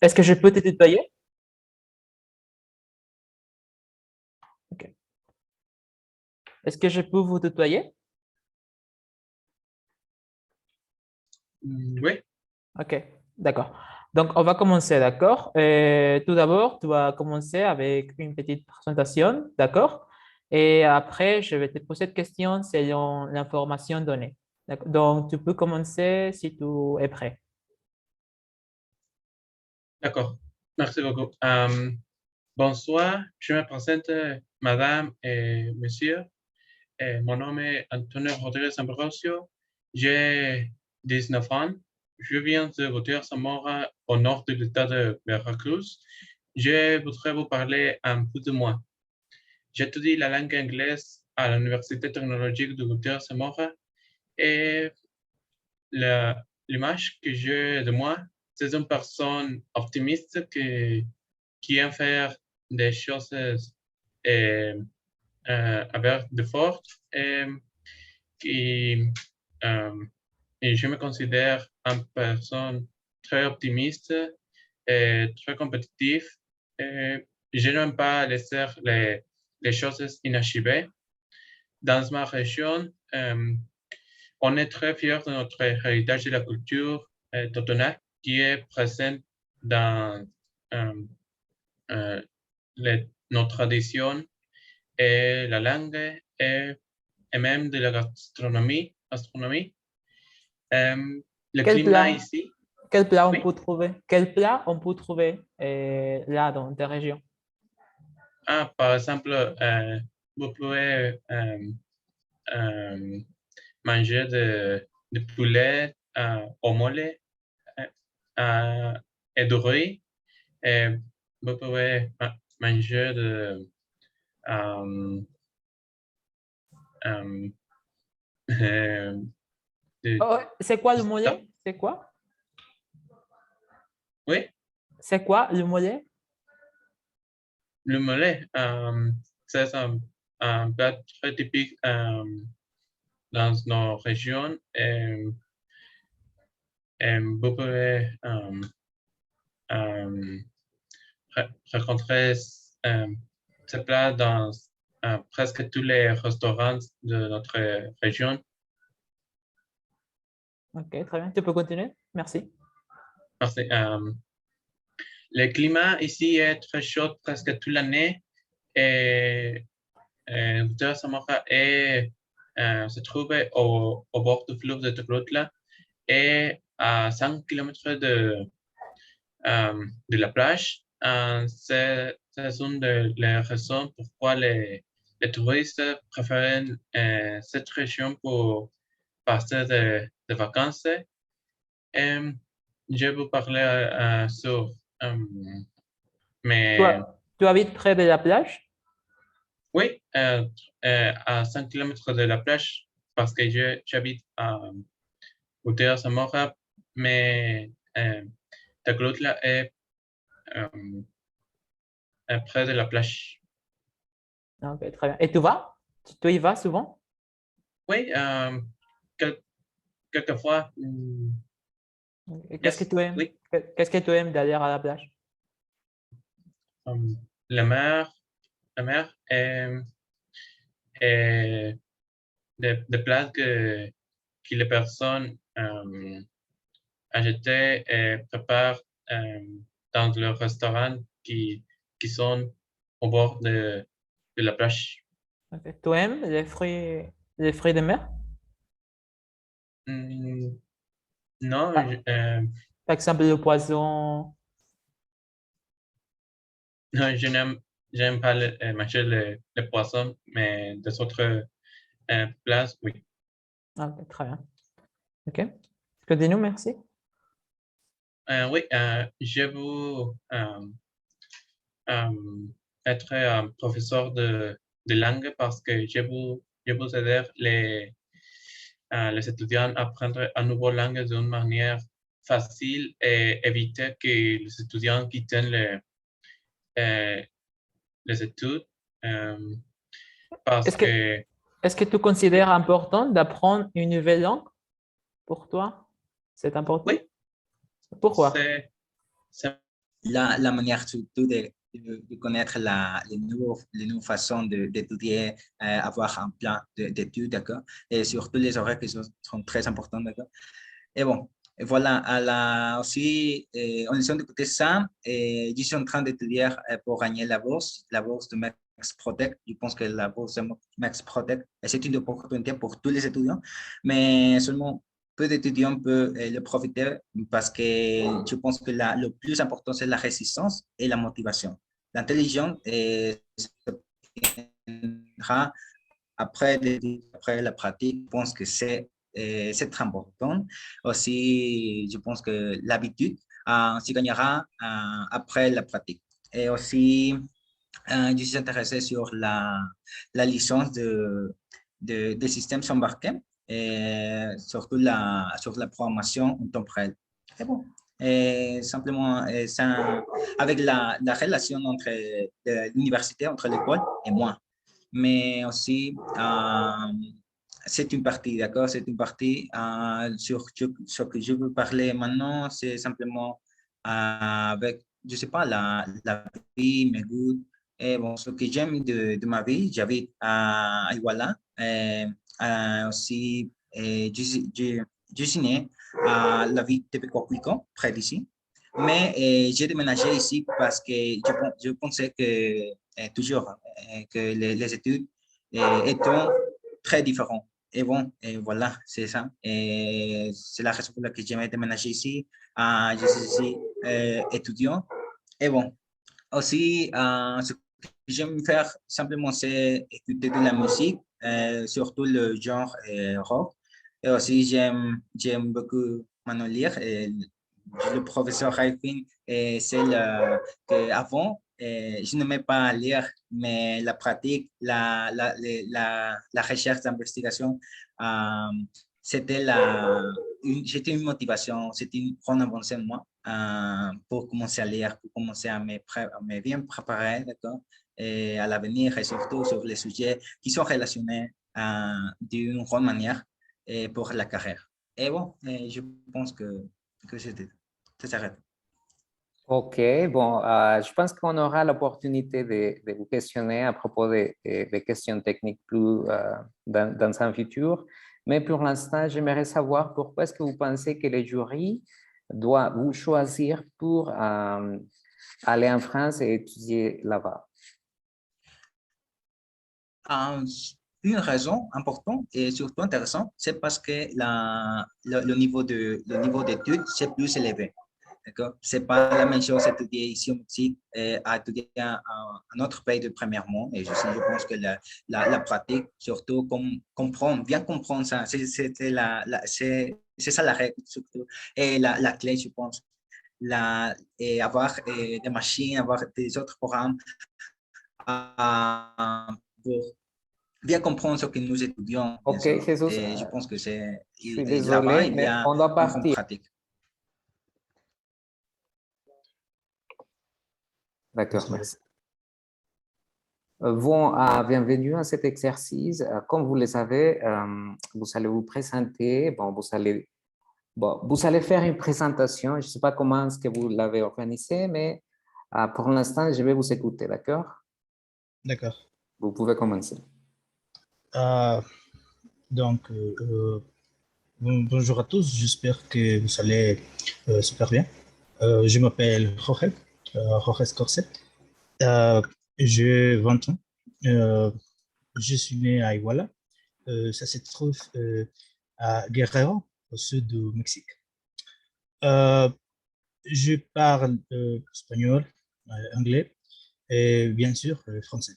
Est-ce que je peux te tutoyer? Ok. Est-ce que je peux vous tutoyer? Oui, Ok, d'accord. Donc, on va commencer, d'accord? Tout d'abord, tu vas commencer avec une petite présentation, d'accord? Et après, je vais te poser cette question selon l'information donnée. D'accord. Donc, tu peux commencer si tu es prêt. d'accord. Merci beaucoup. Bonsoir, je me présente, madame et monsieur. Mon nom est Antonio Rodriguez Ambrosio. J'ai 19 ans. Je viens de Gutiérrez-Zamora, au nord de l'état de Veracruz. Je voudrais vous parler un peu de moi. J'étudie la langue anglaise à l'Université technologique de Gutiérrez-Zamora et l'image que j'ai de moi, c'est une personne optimiste qui aime faire des choses avec de force qui, euh, et je me considère une personne très optimiste et très compétitive. Et je n'aime pas laisser les choses inachevées. Dans ma région, on est très fiers de notre héritage de la culture totonac qui est présent dans euh, euh, nos traditions et la langue et même de la gastronomie. Le Quel climat plat, ici, quel plat on oui. peut trouver? Quel plat on peut trouver là dans ta région? Ah, par exemple, vous pouvez euh, manger de poulet au mollet euh, et de riz. Et vous pouvez manger euh, euh, de- Oh, c'est quoi le de- mollet? C'est quoi? oui, C'est quoi le mollet? le mollet, c'est un plat très typique dans nos régions. Et vous pouvez euh, rencontrer euh, ce plat dans presque tous les restaurants de notre région. Ok, très bien. Tu peux continuer. Merci. Parce que, le climat ici est très chaud presque toute l'année et Gutiérrez Zamora se trouve au bord du fleuve de Tecrotla et à 5 km de la plage. C'est une des raisons pourquoi les touristes préfèrent cette région pour passer des vacances. Et je vais vous parler sur euh, mes... Tu habites près de la plage? Oui, à 5 km de la plage, parce que j'habite à Gutiérrez Zamora, mais Teclutla est près de la plage. Ok, très bien. Et tu vas? Tu y vas souvent? Oui, quel- quelquefois, Et qu'est-ce que yes, tu aimes? oui. Qu'est-ce que tu aimes d'aller à la plage? Um, la mer, la mer est des plats que les personnes achètent et préparent euh, dans le restaurant qui sont au bord de la plage. Ok. Tu aimes les fruits de mer? Hmm, non, Par, par exemple, le poisson. non, j'aime pas manger le poisson, mais des autres plats, oui. Ok, très bien. Ok. Continue, merci. Oui, je veux euh, être un professeur de langue parce que je veux aider les étudiants à apprendre une nouvelle langue d'une manière facile et éviter que les étudiants quittent euh, les études euh, parce Est-ce que, que est-ce que tu oui, considères important d'apprendre une nouvelle langue pour toi? C'est important? oui, Pourquoi? c'est la manière surtout de connaître les nouvelles façons d'étudier, avoir un plan d'études, d'accord, et surtout les horaires qui sont très importants, d'accord. Et bon, et voilà, aussi, en essayant d'écouter ça, je suis en train d'étudier pour gagner la bourse de Max Protect. Je pense que la bourse de Max Protect, c'est une opportunité pour tous les étudiants, mais seulement peu d'étudiants peuvent le profiter parce que je pense que le plus important, c'est la résistance et la motivation. L'intelligence après la pratique, je pense que c'est très important. Aussi, je pense que l'habitude se gagnera après la pratique. Et aussi, je suis intéressé sur la licence des systèmes embarqués, et surtout sur la programmation en temps réel. C'est bon. Et simplement, ça, avec la relation entre l'université, entre l'école et moi. Mais aussi, c'est une partie, d'accord? C'est une partie sur ce que je veux parler maintenant, c'est simplement avec, je sais pas, la vie, mes goûts. Et bon, ce que j'aime de ma vie, j'habite à Iguala. Aussi, je suis né à la ville de Pecoacuico, près d'ici. Mais j'ai déménagé ici parce que je pensais que toujours que les études étaient très différentes. Et bon, et voilà, c'est ça. Et c'est la raison pour laquelle j'aimerais déménager ici. Je suis ici étudiant. Et bon, aussi, ce que j'aime faire simplement, c'est écouter de la musique, surtout le genre rock. Et aussi, j'aime beaucoup maintenant lire. Et le professeur Raifin, c'est qu'avant, je n'aimais pas lire, mais la pratique, la recherche d'investigation, euh, c'était une motivation, c'était une grande avancée de moi pour commencer à lire, pour commencer à me bien préparer, d'accord, et à l'avenir et surtout sur les sujets qui sont relationnés d'une grande manière pour la carrière. Et bon, je pense que ça s'arrête. Ok, bon, je pense qu'on aura l'opportunité de vous questionner à propos des questions techniques plus dans un futur. Mais pour l'instant, j'aimerais savoir pourquoi est-ce que vous pensez que le jury doit vous choisir pour aller en France et étudier là-bas? Une raison importante et surtout intéressante, c'est parce que le niveau d'études, c'est plus élevé. D'accord? C'est pas la même chose étudier ici au Mexique à étudier à un autre pays de premièrement. Et je pense que la pratique, surtout bien comprendre ça, c'est ça la règle surtout. Et la clé, je pense, et avoir des machines, avoir des autres programmes pour bien comprendre ce que nous étudions. Ok, Jesús, Et je pense que je suis là-bas, désolé, il y mais a on doit une grande partir. pratique. D'accord, merci. Bon, bienvenue à cet exercice. Comme vous le savez, vous allez vous présenter. Bon, vous allez faire une présentation. Je ne sais pas comment est-ce que vous l'avez organisé, mais pour l'instant, je vais vous écouter, d'accord? D'accord. Vous pouvez commencer. Donc, bonjour à tous. J'espère que vous allez super bien. Je m'appelle Jorge Scorset. J'ai 20 ans. Je suis né à Iguala. Ça se trouve à Guerrero, au sud du Mexique. Je parle espagnol, anglais et bien sûr français.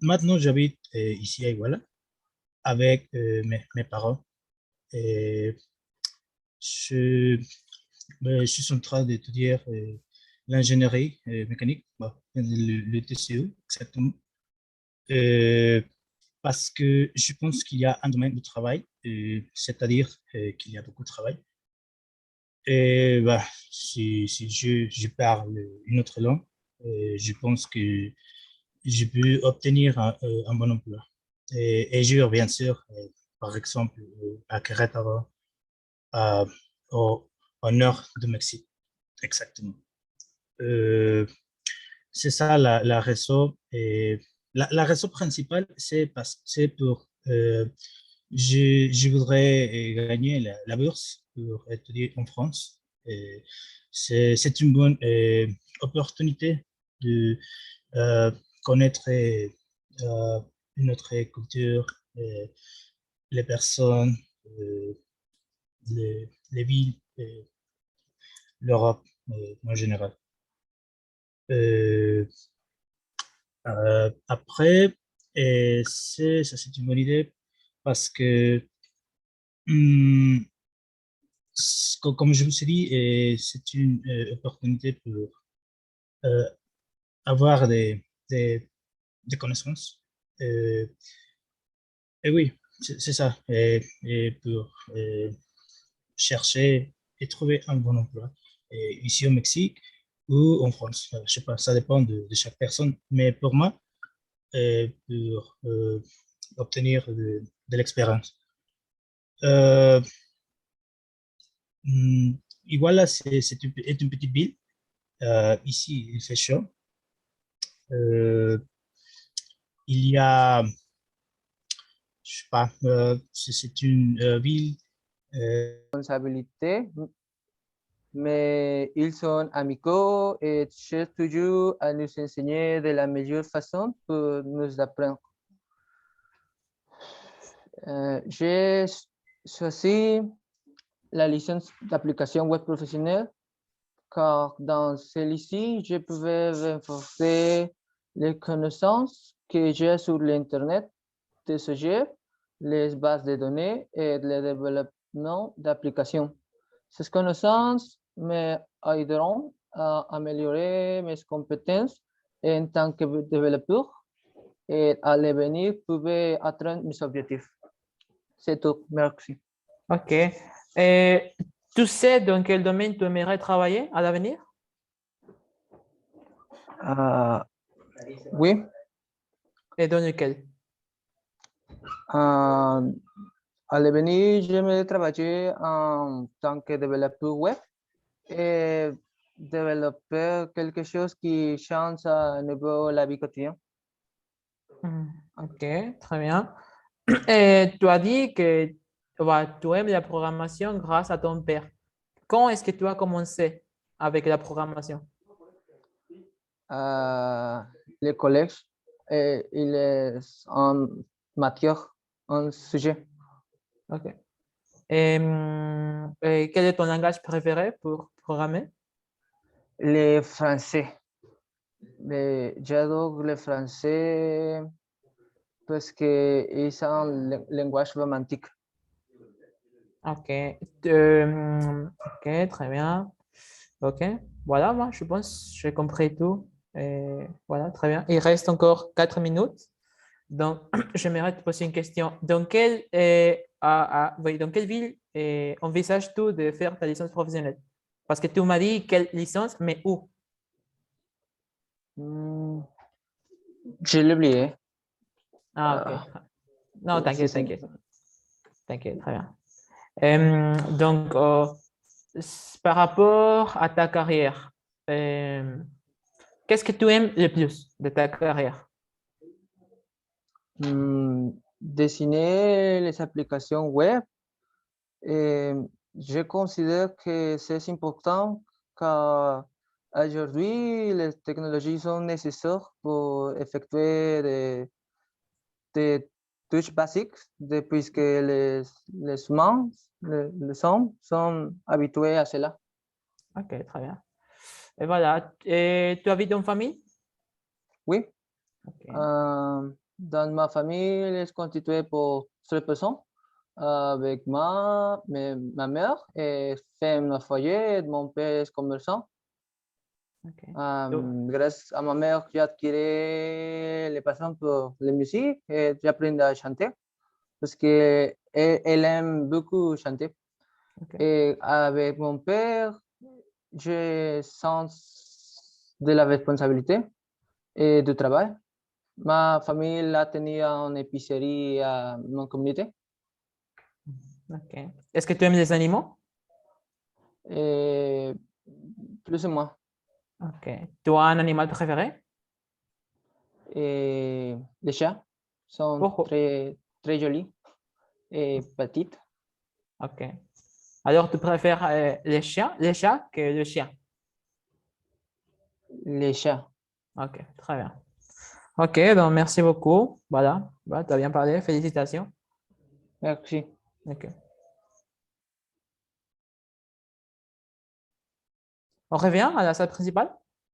Maintenant, j'habite ici à Iguala avec mes parents. Et je suis en train d'étudier l'ingénierie mécanique, le TCE exactement. Parce que je pense qu'il y a un domaine de travail, c'est-à-dire qu'il y a beaucoup de travail. Et si je parle une autre langue, je pense que je peux obtenir un bon emploi. Et je bien sûr, par exemple, à Querétaro, au nord du Mexique. exactement. C'est ça la raison. Et la raison principale, c'est pour je voudrais gagner la bourse pour étudier en France. Et c'est une bonne opportunité de connaître une autre culture, les personnes, les villes, l'Europe en général. Après, ça c'est une bonne idée parce que comme je vous ai dit, c'est une opportunité pour avoir des connaissances. Et oui, c'est ça. Et pour chercher et trouver un bon emploi ici au Mexique ou en France. Je sais pas, ça dépend de chaque personne. Mais pour moi, pour obtenir de l'expérience. Iguala, c'est une petite ville. Ici, il fait chaud. Il y a, je sais pas, c'est une ville. Responsabilité, mais ils sont amicaux et cherchent toujours à nous enseigner de la meilleure façon pour nous apprendre. J'ai choisi la licence d'application web professionnelle car dans celle-ci, je pouvais renforcer les connaissances que j'ai sur l'Internet des sujets, les bases de données et le développement d'applications. Ces connaissances m'aideront à améliorer mes compétences en tant que développeur et à l'avenir pouvais atteindre mes objectifs. C'est tout. Merci. OK. Et tu sais dans quel domaine tu aimerais travailler à l'avenir? Oui. Et dans lequel? À l'avenir, j'aimerais travailler en tant que développeur web et développer quelque chose qui change à nouveau la vie quotidienne. OK, très bien. Et tu as dit que tu aimes la programmation grâce à ton père. Quand est-ce que tu as commencé avec la programmation? Le collège, il est en matière, un sujet. OK. Et quel est ton langage préféré pour programmer? Le français. J'adore le français parce que c'est un langage romantique. OK. OK, très bien. OK. Voilà, moi, je pense que j'ai compris tout. Et voilà, très bien. Il reste encore 4 minutes. Donc, j'aimerais te poser une question. Dans quelle ville envisages-tu de faire ta licence professionnelle? Parce que tu m'as dit quelle licence, mais où? Je l'ai oublié. Ah, OK. Non, t'inquiète, c'est- t'inquiète. T'inquiète, très bien. Donc, par rapport à ta carrière, qu'est-ce que tu aimes le plus de ta carrière? Dessiner les applications web. Je considère que c'est important car aujourd'hui, les technologies sont nécessaires pour effectuer des tâches basiques, puisque les humains, les hommes sont habitués à cela. OK, très bien. Et voilà. Et tu habites en famille? Oui. OK. Dans ma famille, elle est constituée pour 3 personnes, avec ma mère est femme au foyer, mon père est commerçant. OK. Grâce à ma mère, j'ai acquis les passions pour la musique et j'ai appris à chanter parce qu'elle aime beaucoup chanter. OK. Et avec mon père, j'ai sens de la responsabilité et du travail. Ma famille la tenía en épicerie à mon communauté. OK. Est-ce que tu aimes les animaux? Et plus ou moins. Ok. Tu as un animal préféré? Et les chats sont Pourquoi? très jolis et petites. Ok. Alors, tu préfères les chats que le chien? Les chats. Ok, très bien. Ok, donc merci beaucoup. Voilà, tu as bien parlé. Félicitations. Merci. Ok. On revient à la salle principale?